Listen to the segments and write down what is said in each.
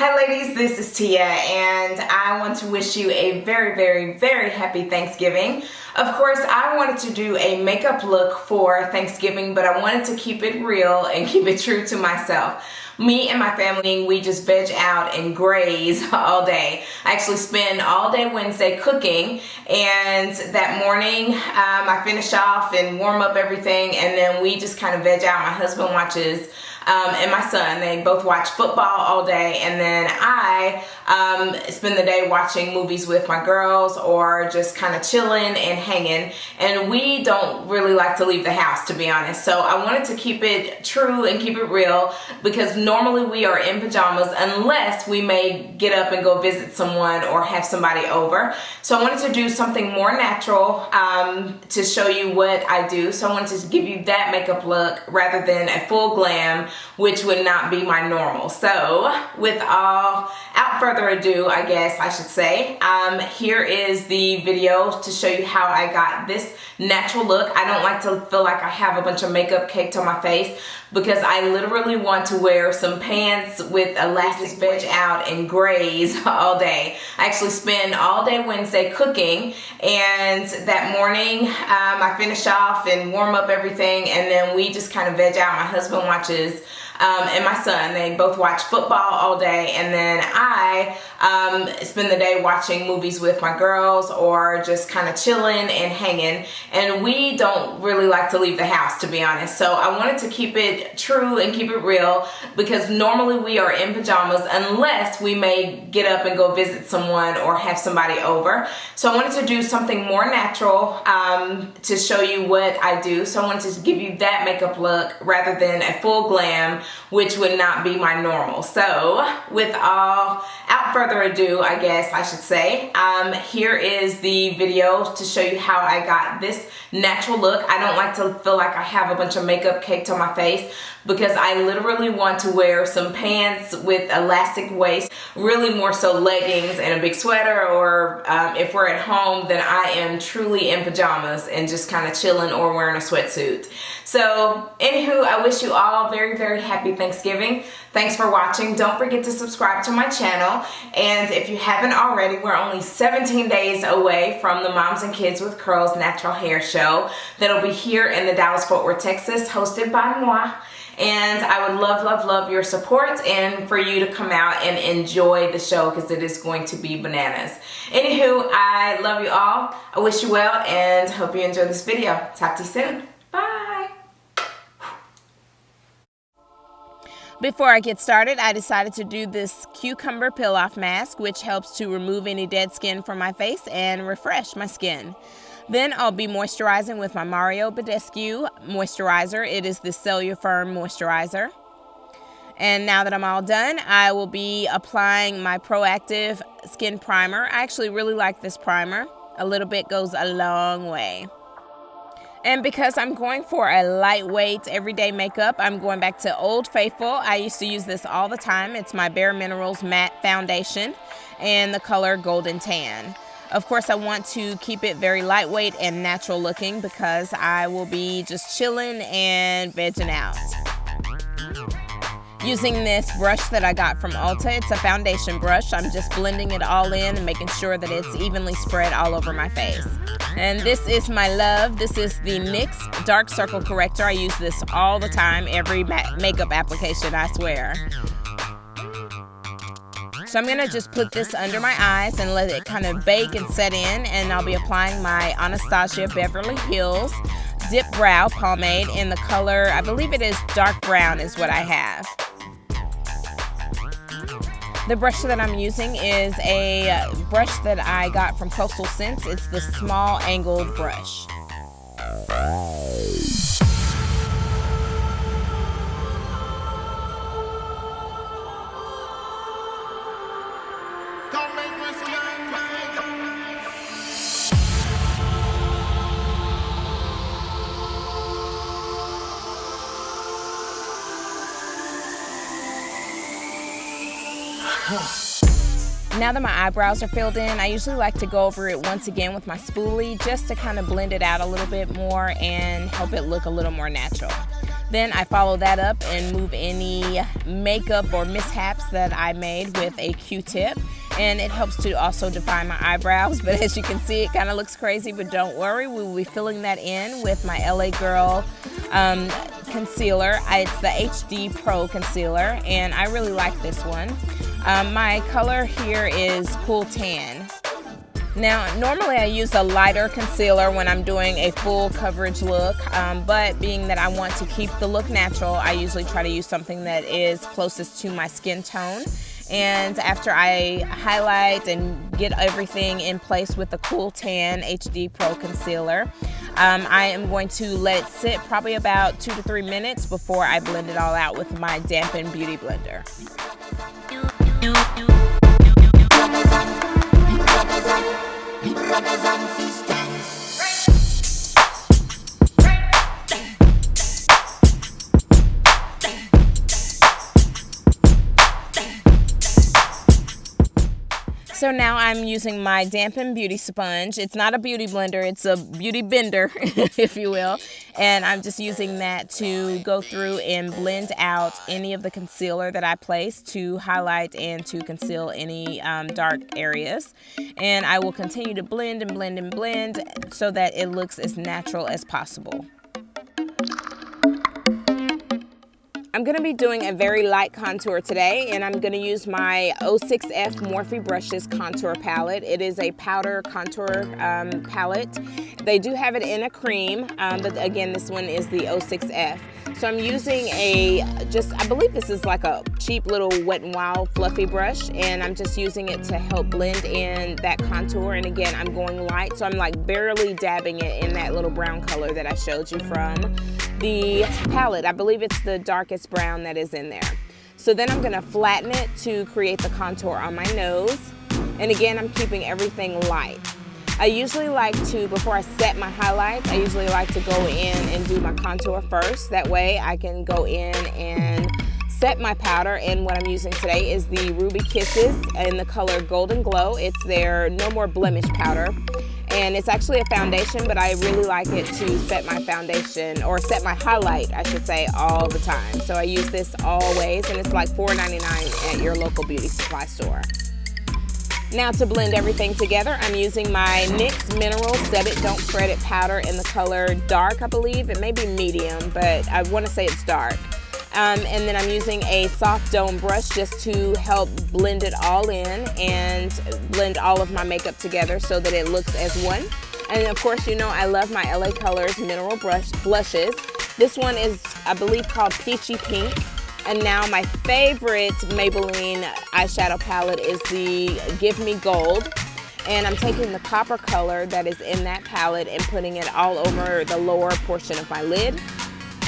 Hi ladies, this is Tia and I want to wish you a very happy Thanksgiving. Of course, I wanted to do a makeup look for Thanksgiving, but I wanted to keep it real and keep it true to myself. Me and my family, we just veg out in grays all day. I actually spend all day Wednesday cooking, and that morning I finish off and warm up everything, and then we just kind of veg out. My husband watches and my son, they both watch football all day, and then I spend the day watching movies with my girls or just kind of chilling and hanging. And we don't really like to leave the house, to be honest. So I wanted to keep it true and keep it real, because normally we are in pajamas unless we may get up and go visit someone or have somebody over. So I wanted to do something more natural to show you what I do. So I wanted to give you that makeup look rather than a full glam, which would not be my normal. So without further ado, I guess I should say, here is the video to show you how I got this natural look. I don't like to feel like I have a bunch of makeup caked on my face, because I literally want to wear some pants with elastic veg out in grays all day. I actually spend all day Wednesday cooking, and that morning I finish off and warm up everything, and then we just kind of veg out. My husband watches and my son, they both watch football all day, and then I spend the day watching movies with my girls or just kind of chilling and hanging. And we don't really like to leave the house, to be honest. So I wanted to keep it true and keep it real, because normally we are in pajamas unless we may get up and go visit someone or have somebody over. So I wanted to do something more natural to show you what I do. So I wanted to give you that makeup look rather than a full glam, which would not be my normal. So without further ado, I guess I should say, here is the video to show you how I got this natural look. I don't like to feel like I have a bunch of makeup caked on my face, because I literally want to wear some pants with elastic waist, really more so leggings and a big sweater, or if we're at home, then I am truly in pajamas and just kind of chilling or wearing a sweatsuit. So anywho, I wish you all very happy Thanksgiving. Thanks for watching. Don't forget to subscribe to my channel, and if you haven't already, we're only 17 days away from the Moms and Kids with Curls Natural Hair Show that'll be here in the Dallas-Fort Worth, Texas, hosted by moi. And I would love your support, and for you to come out and enjoy the show, because it is going to be bananas. Anywho, I love you all. I wish you well and hope you enjoy this video. Talk to you soon. Bye. Before I get started, I decided to do this cucumber peel-off mask, which helps to remove any dead skin from my face and refresh my skin. Then I'll be moisturizing with my Mario Badescu moisturizer. It is the Cellular Firm moisturizer. And now that I'm all done, I will be applying my Proactive Skin Primer. I actually really like this primer. A little bit goes a long way. And because I'm going for a lightweight everyday makeup, I'm going back to Old Faithful. I used to use this all the time. It's my Bare Minerals Matte Foundation in the color Golden Tan. Of course, I want to keep it very lightweight and natural looking, because I will be just chilling and vegging out. Using this brush that I got from Ulta, it's a foundation brush. I'm just blending it all in and making sure that it's evenly spread all over my face. And this is my love. This is the NYX Dark Circle Corrector. I use this all the time, every makeup application, I swear. So I'm gonna just put this under my eyes and let it kind of bake and set in, and I'll be applying my Anastasia Beverly Hills Dip Brow Pomade in the color, I believe it is dark brown is what I have. The brush that I'm using is a brush that I got from Coastal Scents. It's the small angled brush. Now that my eyebrows are filled in, I usually like to go over it once again with my spoolie just to kind of blend it out a little bit more and help it look a little more natural. Then I follow that up and move any makeup or mishaps that I made with a Q-tip. And it helps to also define my eyebrows, but as you can see, it kind of looks crazy, but don't worry, we will be filling that in with my LA Girl concealer. It's the HD Pro concealer, and I really like this one. My color here is Cool Tan. Now, normally I use a lighter concealer when I'm doing a full coverage look, but being that I want to keep the look natural, I usually try to use something that is closest to my skin tone. And after I highlight and get everything in place with the Cool Tan HD Pro Concealer, I am going to let it sit probably about 2 to 3 minutes before I blend it all out with my Dampen Beauty Blender. So now I'm using my Dampen Beauty Sponge. It's not a beauty blender, it's a beauty bender, if you will. And I'm just using that to go through and blend out any of the concealer that I placed to highlight and to conceal any dark areas. And I will continue to blend and blend and blend so that it looks as natural as possible. I'm going to be doing a very light contour today, and I'm going to use my 06F Morphe Brushes contour palette. It is a powder contour palette. They do have it in a cream, but again, this one is the 06F. So I'm using I believe this is like a cheap little Wet n Wild fluffy brush, and I'm just using it to help blend in that contour. And again, I'm going light, so I'm like barely dabbing it in that little brown color that I showed you from the palette. I believe it's the darkest brown that is in there. So then I'm going to flatten it to create the contour on my nose. And again, I'm keeping everything light. I usually like to, before I set my highlights, I usually like to go in and do my contour first. That way I can go in and set my powder. And what I'm using today is the Ruby Kisses in the color Golden Glow. It's their No More Blemish powder. And it's actually a foundation, but I really like it to set my foundation, or set my highlight, I should say, all the time. So I use this always, and it's like $4.99 at your local beauty supply store. Now to blend everything together, I'm using my NYX Mineral Set It Don't Fret It powder in the color Dark, I believe. It may be medium, but I want to say it's dark. And then I'm using a soft dome brush just to help blend it all in and blend all of my makeup together so that it looks as one. And of course, you know I love my LA Colors Mineral Blushes. This one is, I believe, called Peachy Pink. And now my favorite Maybelline eyeshadow palette is the Give Me Gold. And I'm taking the copper color that is in that palette and putting it all over the lower portion of my lid.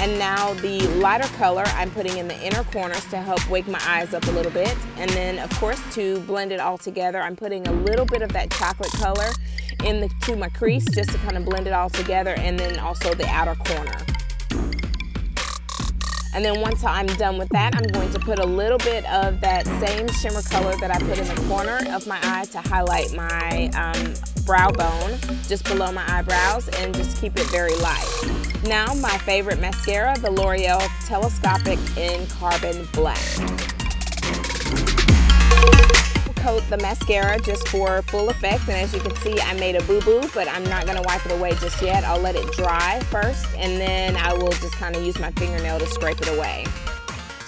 And now the lighter color I'm putting in the inner corners to help wake my eyes up a little bit. And then of course, to blend it all together, I'm putting a little bit of that chocolate color into my crease just to kind of blend it all together, and then also the outer corner. And then once I'm done with that, I'm going to put a little bit of that same shimmer color that I put in the corner of my eye to highlight my brow bone just below my eyebrows, and just keep it very light. Now my favorite mascara, the L'Oreal Telescopic in Carbon Black. Coat the mascara just for full effect, and as you can see, I made a boo-boo, but I'm not going to wipe it away just yet. I'll let it dry first, and then I will just kind of use my fingernail to scrape it away.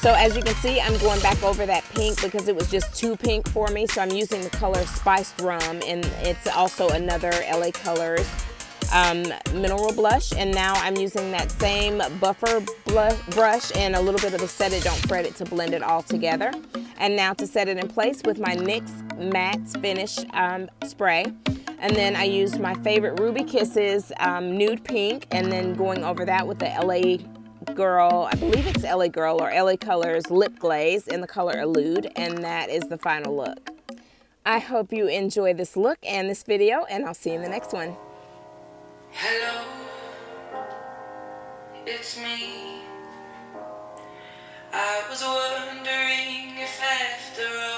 So as you can see, I'm going back over that pink because it was just too pink for me, so I'm using the color Spiced Rum, and it's also another LA Colors mineral blush. And now I'm using that same buffer brush and a little bit of the Set It Don't Fret It to blend it all together. And now to set it in place with my NYX Matte Finish spray. And then I used my favorite Ruby Kisses nude pink, and then going over that with the LA Girl, I believe it's LA Girl or LA Colors lip glaze in the color Elude, and that is the final look. I hope you enjoy this look and this video, and I'll see you in the next one. Hello, it's me. I was wondering if after all